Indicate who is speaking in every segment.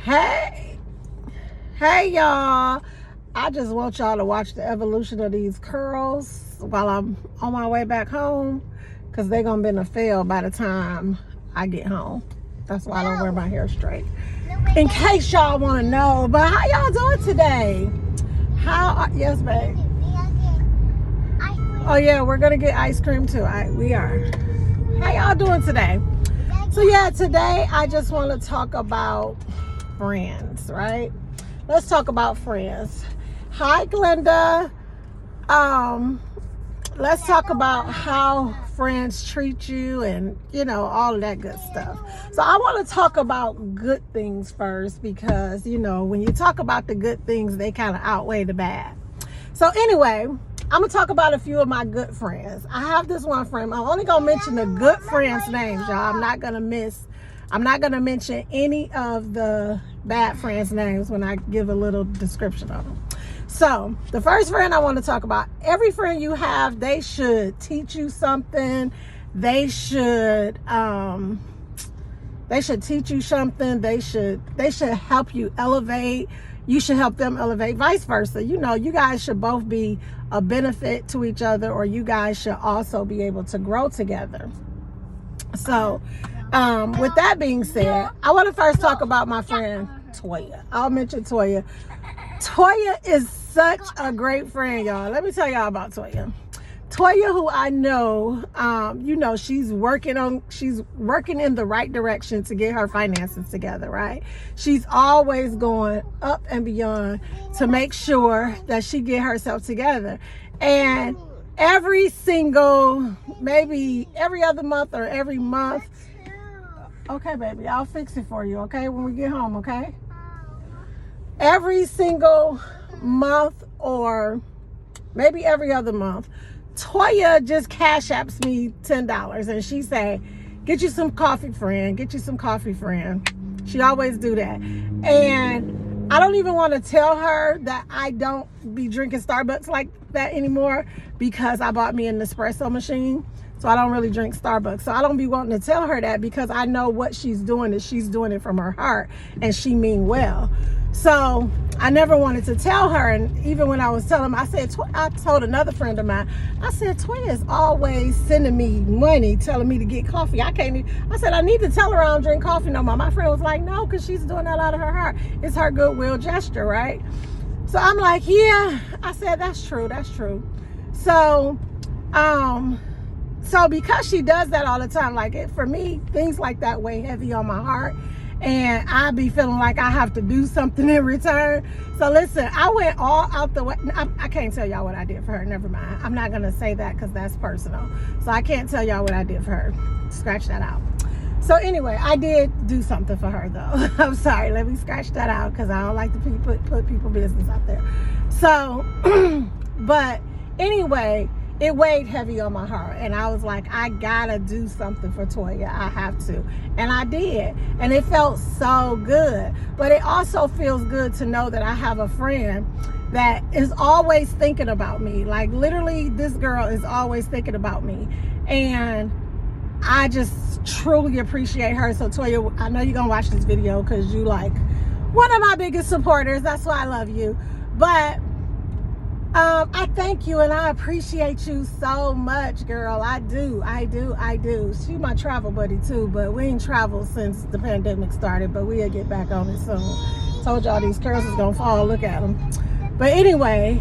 Speaker 1: Hey, hey y'all. I just want y'all to watch the evolution of these curls while I'm on my way back home, because they're gonna be in a fail by the time I get home. That's why I don't wear my hair straight. In case y'all want to know. But how y'all doing today? Yes, babe. Oh yeah, we're gonna get ice cream too. We are. How y'all doing today? So yeah, today I just want to talk about friends, right? Let's talk about friends. Hi, Glenda. Let's talk about how friends treat you and, all of that good stuff. So I want to talk about good things first, because, when you talk about the good things, they kind of outweigh the bad. So anyway, I'm gonna talk about a few of my good friends. I have this one friend. I'm only gonna mention the good friends' names, y'all. I'm not gonna mention any of the bad friends' names when I give a little description of them. So the first friend I want to talk about, every friend you have, they should teach you something. They should teach you something. They should help you elevate. You should help them elevate, vice versa. You guys should both be a benefit to each other, or you guys should also be able to grow together. So with that being said, I want to first talk about my friend Toya. I'll mention Toya. Toya is such a great friend, y'all. Let me tell y'all about Toya. Toya, who I know, she's working in the right direction to get her finances together, right? She's always going up and beyond to make sure that she get herself together. And every single, maybe every other month or every month. Okay, baby, I'll fix it for you, okay, when we get home, okay? Every single month, or maybe every other month, Toya just cash apps me $10, and she say, get you some coffee, friend. Get you some coffee, friend. She always do that. And I don't even want to tell her that I don't be drinking Starbucks like that anymore, because I bought me an espresso machine. So I don't really drink Starbucks. So I don't be wanting to tell her that, because I know what she's doing is she's doing it from her heart, and she mean well. So I never wanted to tell her. And even when I was telling her, I told another friend of mine, I said, Toya is always sending me money, telling me to get coffee. I said, I need to tell her I don't drink coffee no more. My friend was like, no, because she's doing that out of her heart. It's her goodwill gesture, right? So I'm like, yeah. I said, that's true. So, because she does that all the time, for me, things like that weigh heavy on my heart, and I be feeling like I have to do something in return. So listen, I went all out the way. I can't tell y'all what I did for her. Never mind. I'm not gonna say that, because that's personal. So I can't tell y'all what I did for her. Scratch that out. So anyway, I did do something for her though. I'm sorry. Let me scratch that out, because I don't like to put people business out there. So, but anyway, it weighed heavy on my heart, and I was like, I gotta do something for Toya. I have to. And I did. And it felt so good. But it also feels good to know that I have a friend that is always thinking about me. Like, literally, this girl is always thinking about me. And I just truly appreciate her. So Toya, I know you're gonna watch this video, because you like one of my biggest supporters. That's why I love you. But I thank you, and I appreciate you so much, girl. I do. She's my travel buddy too, but we ain't traveled since the pandemic started, but we'll get back on it soon. Told y'all these curls is gonna fall. Look at them. But anyway,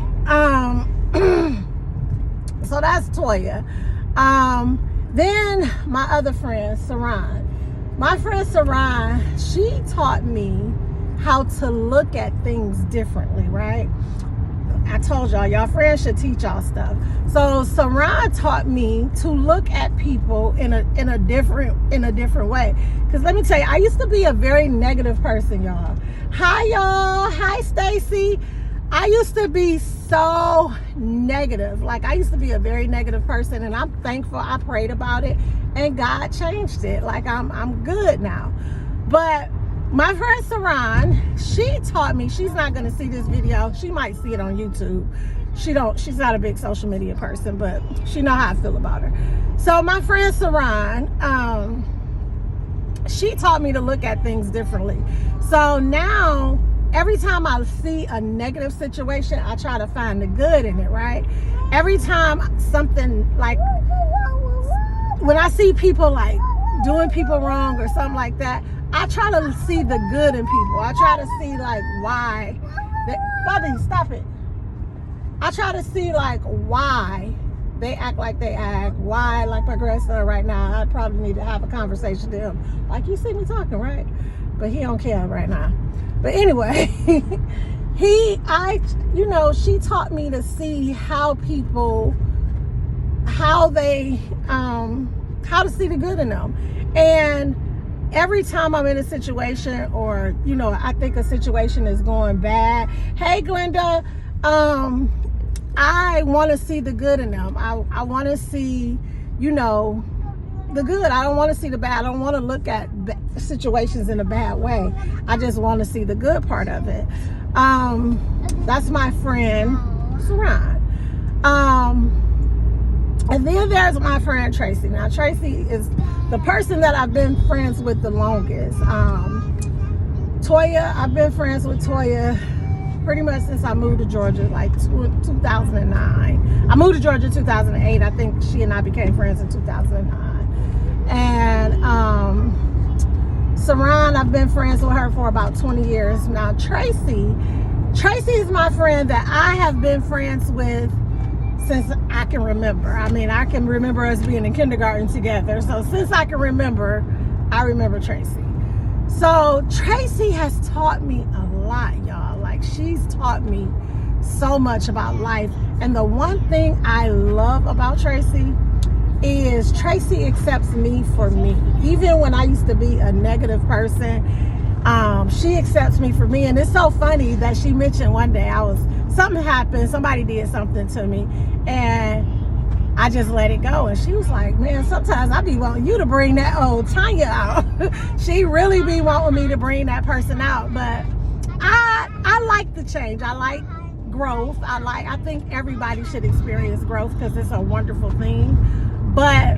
Speaker 1: so that's Toya. Then my other friend, Saran. My friend Saran, she taught me how to look at things differently, right? I told y'all friends should teach y'all stuff. So Saran taught me to look at people in a different way. Because let me tell you, I used to be a very negative person, y'all. Hi, y'all. Hi, Stacy. I used to be so negative. I used to be a very negative person, and I'm thankful I prayed about it, and God changed it. I'm good now. But my friend Saran, she taught me, she's not gonna see this video. She might see it on YouTube. She's not a big social media person, but she know how I feel about her. So my friend Saran, she taught me to look at things differently. So now, every time I see a negative situation, I try to find the good in it, right? Every time something like, when I see people like doing people wrong or something like that, I try to see the good in people. I try to see like why. Buddy, stop it. I try to see like why they act like they act. Why, like my grandson right now, I probably need to have a conversation to him. Like, you see me talking, right? But he don't care right now. But anyway, she taught me to see how people, how to see the good in them. And every time I'm in a situation, or, I think a situation is going bad, hey, Glenda, I want to see the good in them. I want to see, the good. I don't want to see the bad. I don't want to look at situations in a bad way. I just want to see the good part of it. That's my friend, Saran. And then there's my friend, Tracy. Now, Tracy is the person that I've been friends with the longest. Toya, I've been friends with Toya pretty much since I moved to Georgia, like 2009. I moved to Georgia in 2008. I think she and I became friends in 2009. And Saran, I've been friends with her for about 20 years. Now, Tracy is my friend that I have been friends with since I can remember. I mean, I can remember us being in kindergarten together. So since I can remember, I remember Tracy. So Tracy has taught me a lot, y'all. Like, she's taught me so much about life. And the one thing I love about Tracy is Tracy accepts me for me. Even when I used to be a negative person, she accepts me for me. And it's so funny that she mentioned one day something happened, somebody did something to me, and I just let it go. And she was like, man, sometimes I be wanting you to bring that old Tanya out. She really be wanting me to bring that person out. But I like the change. I like growth. I think everybody should experience growth because it's a wonderful thing. But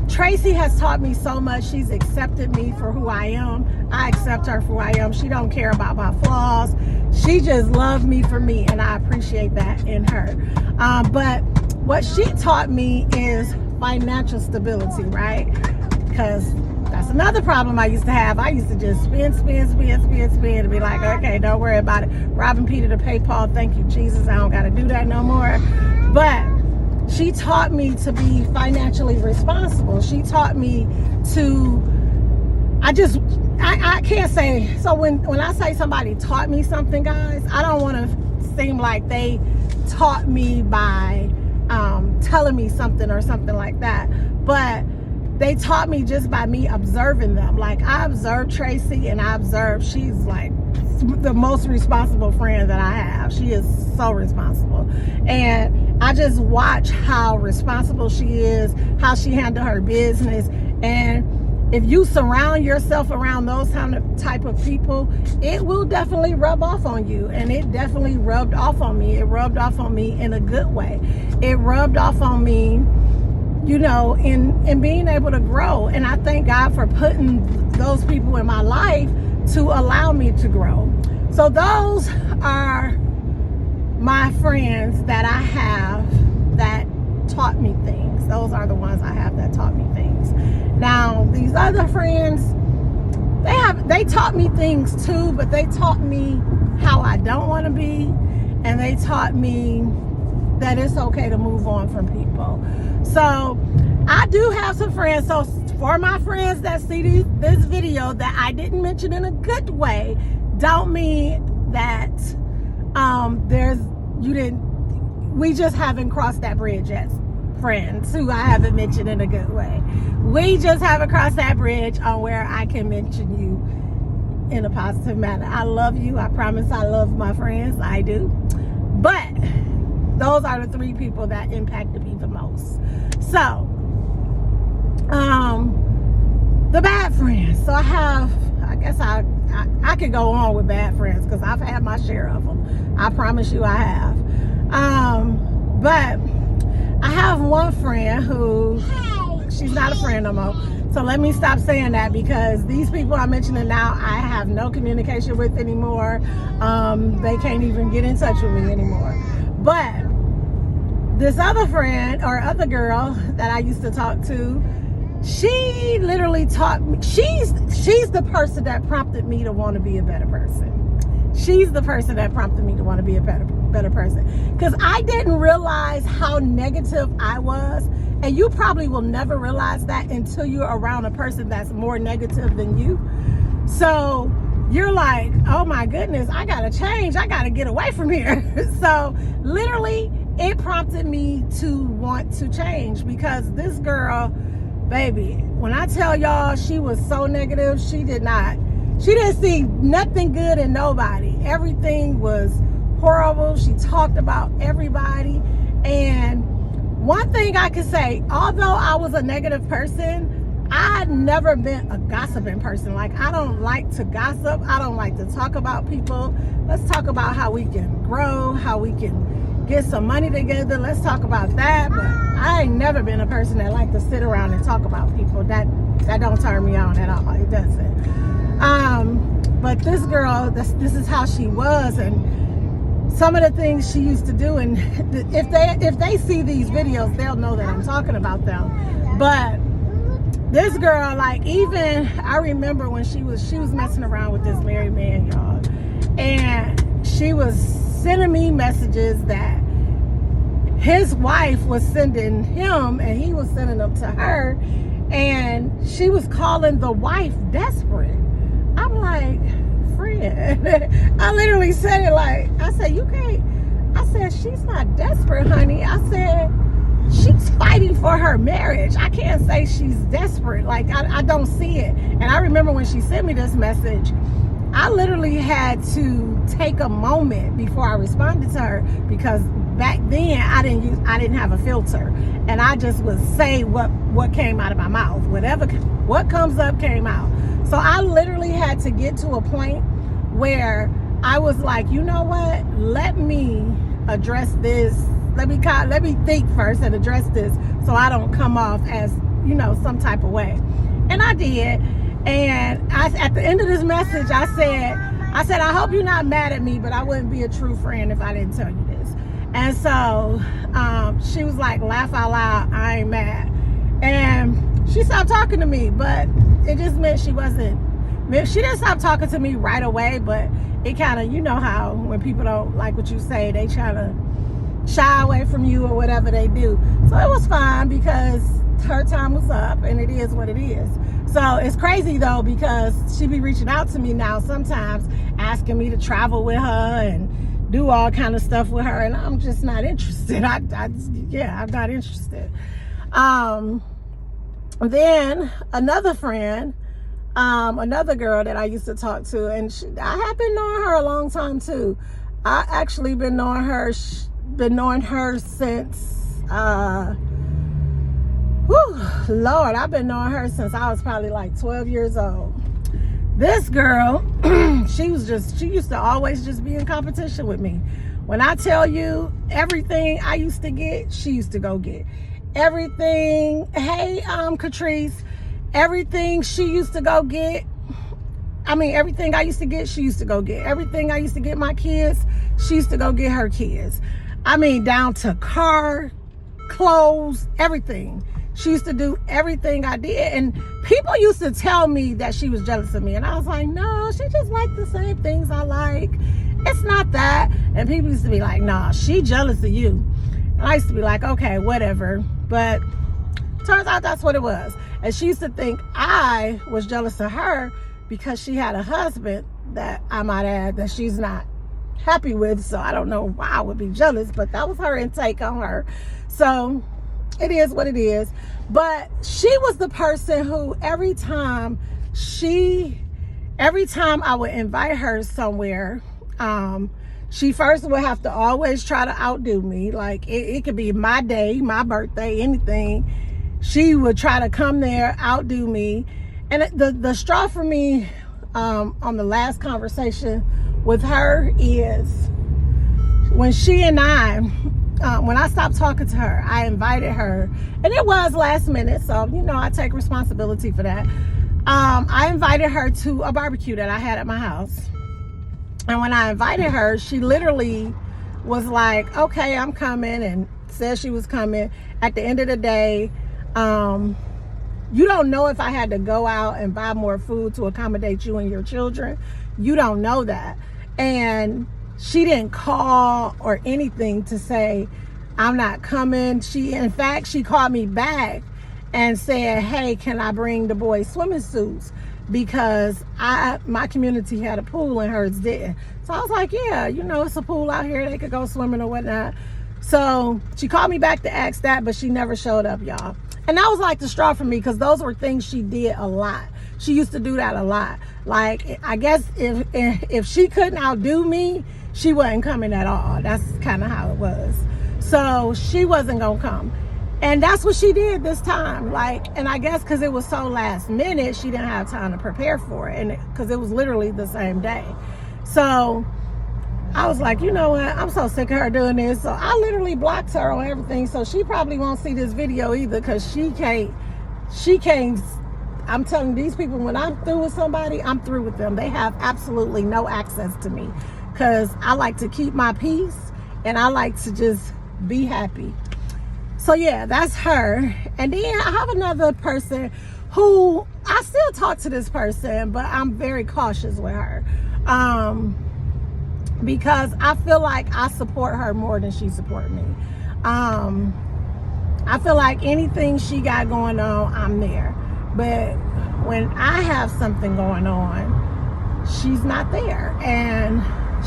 Speaker 1: Tracy has taught me so much. She's accepted me for who I am. I accept her for who I am. She don't care about my flaws. She just loves me for me, and I appreciate that in her. But what she taught me is financial stability, right? Because that's another problem I used to have. I used to just spend, and be like, okay, don't worry about it. Robbing Peter to pay Paul. Thank you, Jesus. I don't got to do that no more. But she taught me to be financially responsible. She taught me to, I can't say, so when I say somebody taught me something, guys, I don't want to seem like they taught me by telling me something or something like that. But they taught me just by me observing them. Like, I observed Tracy, and I observed she's like the most responsible friend that I have. She is so responsible. And I just watch how responsible she is, how she handles her business. And if you surround yourself around those type of people, it will definitely rub off on you. And it definitely rubbed off on me. It rubbed off on me in a good way. It rubbed off on me, in being able to grow. And I thank God for putting those people in my life to allow me to grow. So those are my friends that I have that taught me things. Those are the ones I have that taught me things. Now, these other friends, they taught me things too, but they taught me how I don't want to be, and they taught me that it's okay to move on from people. So I do have some friends. So for my friends that see this video that I didn't mention in a good way, don't mean that we just haven't crossed that bridge yet. Friends who I haven't mentioned in a good way. We just haven't crossed that bridge on where I can mention you in a positive manner. I love you. I promise I love my friends. I do. But those are the three people that impacted me the most. So, the bad friends. So I guess I could go on with bad friends because I've had my share of them. I promise you I have. But I have one friend who, she's not a friend no more. So let me stop saying that, because these people I'm mentioning now, I have no communication with anymore. They can't even get in touch with me anymore. But this other friend or other girl that I used to talk to, she literally taught me, she's the person that prompted me to want to be a better person. She's the person that prompted me to want to be a better person. Because I didn't realize how negative I was. And you probably will never realize that until you're around a person that's more negative than you. So you're like, oh my goodness, I gotta change. I gotta get away from here. So literally, it prompted me to want to change, because this girl, baby, when I tell y'all she was so negative, she didn't see nothing good in nobody. Everything was horrible. She talked about everybody. And one thing I can say, although I was a negative person, I'd never been a gossiping person. Like, I don't like to gossip. I don't like to talk about people. Let's talk about how we can grow, how we can get some money together. Let's talk about that. But I ain't never been a person that like to sit around and talk about people. That don't turn me on at all. It doesn't. But this girl, this is how she was, and some of the things she used to do, and if they see these videos, they'll know that I'm talking about them. But this girl, like, even I remember when she was messing around with this married man, y'all, and she was sending me messages that his wife was sending him, and he was sending them to her, and she was calling the wife desperate. I'm like, friend, I literally said it like, I said, you can't, I said, she's not desperate, honey. I said, she's fighting for her marriage. I can't say she's desperate. Like, I don't see it. And I remember when she sent me this message, I literally had to take a moment before I responded to her, because back then I didn't have a filter, and I just would say what came out of my mouth. What comes up came out. So I literally had to get to a point where I was like, you know what? Let me address this. Let me think first and address this, so I don't come off as, some type of way. And I did. And at the end of this message, I said, I hope you're not mad at me, but I wouldn't be a true friend if I didn't tell you this. And so she was like, laugh out loud, I ain't mad. And she stopped talking to me, but it just meant she didn't stop talking to me right away, but it kind of, you know how when people don't like what you say, they try to shy away from you or whatever they do. So it was fine, because her time was up, and it is what it is. So it's crazy though, because she be reaching out to me now sometimes, asking me to travel with her and do all kind of stuff with her, and I'm just not interested. I'm not interested. Then another friend, another girl that I used to talk to, and I have been knowing her a long time too. I actually been knowing her since Lord, I've been knowing her since I was probably like 12 years old. This girl, she used to always just be in competition with me. When I tell you everything I used to get, she used to go get. Everything, hey, Catrice, everything she used to go get. I mean, everything I used to get, she used to go get. Everything I used to get my kids, she used to go get her kids. I mean, down to car, clothes, everything. She used to do everything I did. And people used to tell me that she was jealous of me. And I was like, no, she just liked the same things I like. It's not that. And people used to be like, nah, she jealous of you. And I used to be like, okay, whatever. But turns out that's what it was. And she used to think I was jealous of her because she had a husband that I might add that she's not happy with. So I don't know why I would be jealous, but that was her intake on her. So it is what it is. But she was the person who every time I would invite her somewhere, she first would have to always try to outdo me. Like it could be my day, my birthday, anything. She would try to come there, outdo me. And the straw for me on the last conversation with her is when she and I when I stopped talking to her, I invited her, and it was last minute, so you know I take responsibility for that. I invited her to a barbecue that I had at my house, and when I invited her, she literally was like, okay, I'm coming, and said she was coming. At the end of the day, you don't know if I had to go out and buy more food to accommodate you and your children. You don't know that. And she didn't call or anything to say, I'm not coming. In fact, she called me back and said, hey, can I bring the boys swimming suits? Because my community had a pool and hers didn't. So I was like, yeah, you know, it's a pool out here. They could go swimming or whatnot. So she called me back to ask that, but she never showed up, y'all. And that was like the straw for me, because those were things she did a lot. She used to do that a lot. Like, I guess if she couldn't outdo me, she wasn't coming at all. That's kind of how it was. So she wasn't gonna come. And that's what she did this time. Like, and I guess because it was so last minute, she didn't have time to prepare for it. And because it was literally the same day. So I was like, you know what? I'm so sick of her doing this. So I literally blocked her on everything. So she probably won't see this video either, because she can't, I'm telling these people, when I'm through with somebody, I'm through with them. They have absolutely no access to me, because I like to keep my peace and I like to just be happy. So yeah, that's her. And then I have another person who I still talk to this person, but I'm very cautious with her. Because I feel like I support her more than she supports me. I feel like anything she got going on, I'm there. But when I have something going on, she's not there. And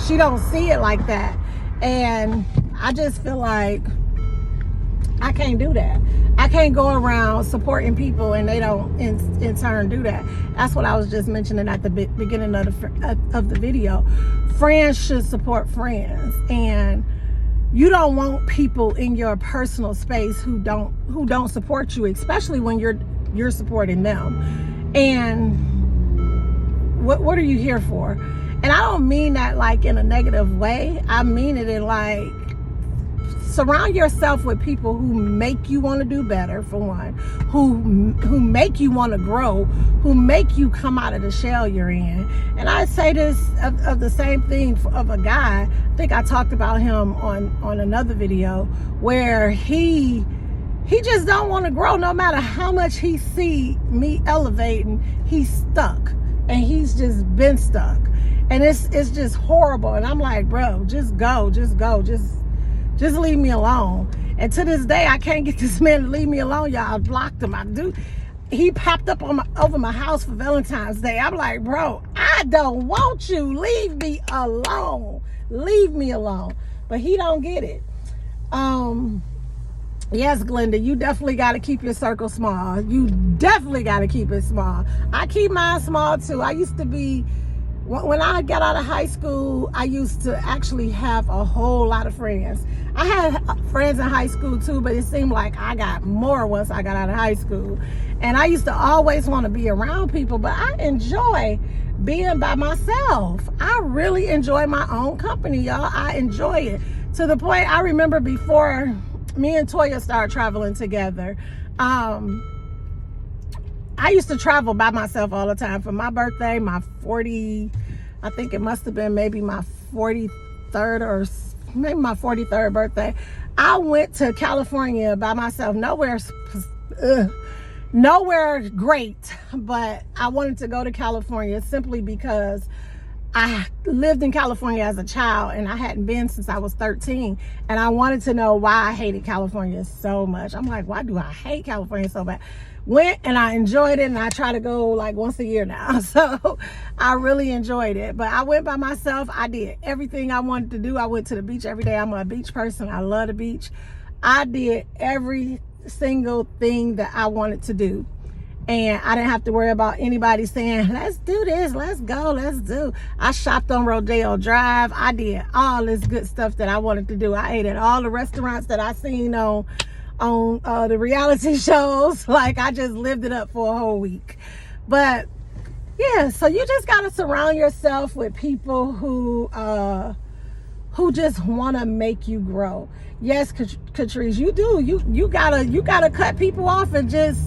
Speaker 1: she don't see it like that. And I just feel like I can't do that. I can't go around supporting people and they don't in turn do that. That's what I was just mentioning at the beginning of the video. Friends should support friends, and you don't want people in your personal space who don't support you, especially when you're supporting them. And what are you here for? And I don't mean that like in a negative way. I mean it in like, surround yourself with people who make you want to do better, for one, who make you want to grow, who make you come out of the shell you're in. And I say this of the same thing of a guy. I think I talked about him on another video, where he just don't want to grow. No matter how much he see me elevating, he's stuck, and he's just been stuck, and it's just horrible. And I'm like, bro, just leave me alone. And to this day, I can't get this man to leave me alone, y'all. I blocked him. He popped up over my house for Valentine's Day. I'm like, bro, I don't want you. Leave me alone. Leave me alone. But he don't get it. Yes, Glenda, you definitely got to keep your circle small. You definitely got to keep it small. I keep mine small too. I used to be, when I got out of high school, I used to actually have a whole lot of friends. I had friends in high school too, but it seemed like I got more once I got out of high school. And I used to always want to be around people, but I enjoy being by myself. I really enjoy my own company, y'all. I enjoy it. To the point, I remember before me and Toya started traveling together, I used to travel by myself all the time. For my birthday, I think it must have been maybe my 43rd or maybe my 43rd birthday. I went to California by myself. Nowhere great, but I wanted to go to California simply because I lived in California as a child and I hadn't been since I was 13, and I wanted to know why I hated California so much. I'm like, why do I hate California so bad? Went and I enjoyed it, and I try to go like once a year now. So I really enjoyed it. But I went by myself. I did everything I wanted to do. I went to the beach every day. I'm a beach person. I love the beach. I did every single thing that I wanted to do. And I didn't have to worry about anybody saying, let's do this, let's go, let's do. I shopped on Rodeo Drive. I did all this good stuff that I wanted to do. I ate at all the restaurants that I seen on the reality shows. Like, I just lived it up for a whole week. But yeah, so you just got to surround yourself with people who who just want to make you grow. Yes, Catrice, you do. You gotta cut people off and just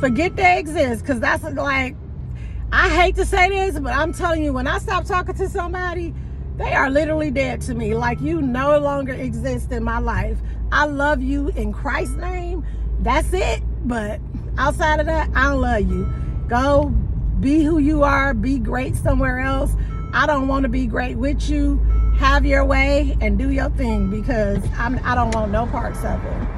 Speaker 1: forget they exist. Because that's like, I hate to say this, but I'm telling you, when I stop talking to somebody, they are literally dead to me. Like, you no longer exist in my life. I love you in Christ's name. That's it. But outside of that, I don't love you. Go be who you are. Be great somewhere else. I don't want to be great with you. Have your way and do your thing, because I don't want no parts of it.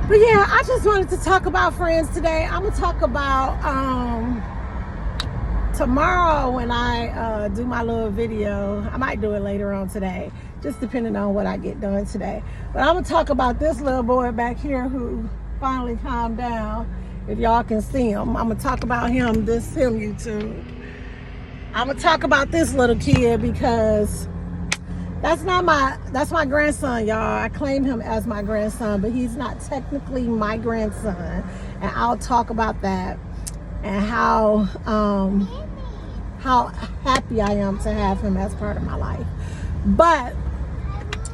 Speaker 1: But yeah, I just wanted to talk about friends today. I'm gonna talk about tomorrow when I do my little video. I might do it later on today, just depending on what I get done today. But I'm gonna talk about this little boy back here who finally calmed down. If y'all can see him, I'm gonna talk about him. This him, YouTube. I'm gonna talk about this little kid because that's my grandson, y'all. I claim him as my grandson, but he's not technically my grandson. And I'll talk about that and how happy I am to have him as part of my life. But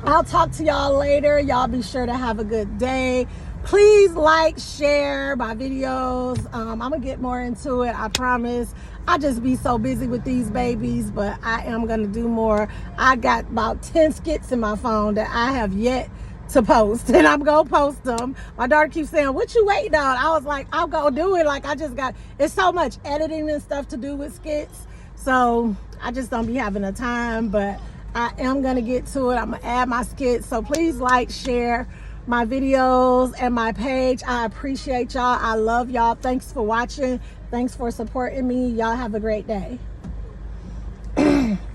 Speaker 1: I'll talk to y'all later. Y'all be sure to have a good day. Please like, share my videos. I'm gonna get more into it, I promise. I just be so busy with these babies, but I am gonna do more. I got about 10 skits in my phone that I have yet to post, and I'm gonna post them. My daughter keeps saying, what you waiting on? I was like, I'll go do it. Like, it's so much editing and stuff to do with skits, so I just don't be having the time, but I am gonna get to it. I'm gonna add my skits, so please like, share my videos and my page. I appreciate y'all. I love y'all. Thanks for watching. Thanks for supporting me. Y'all have a great day.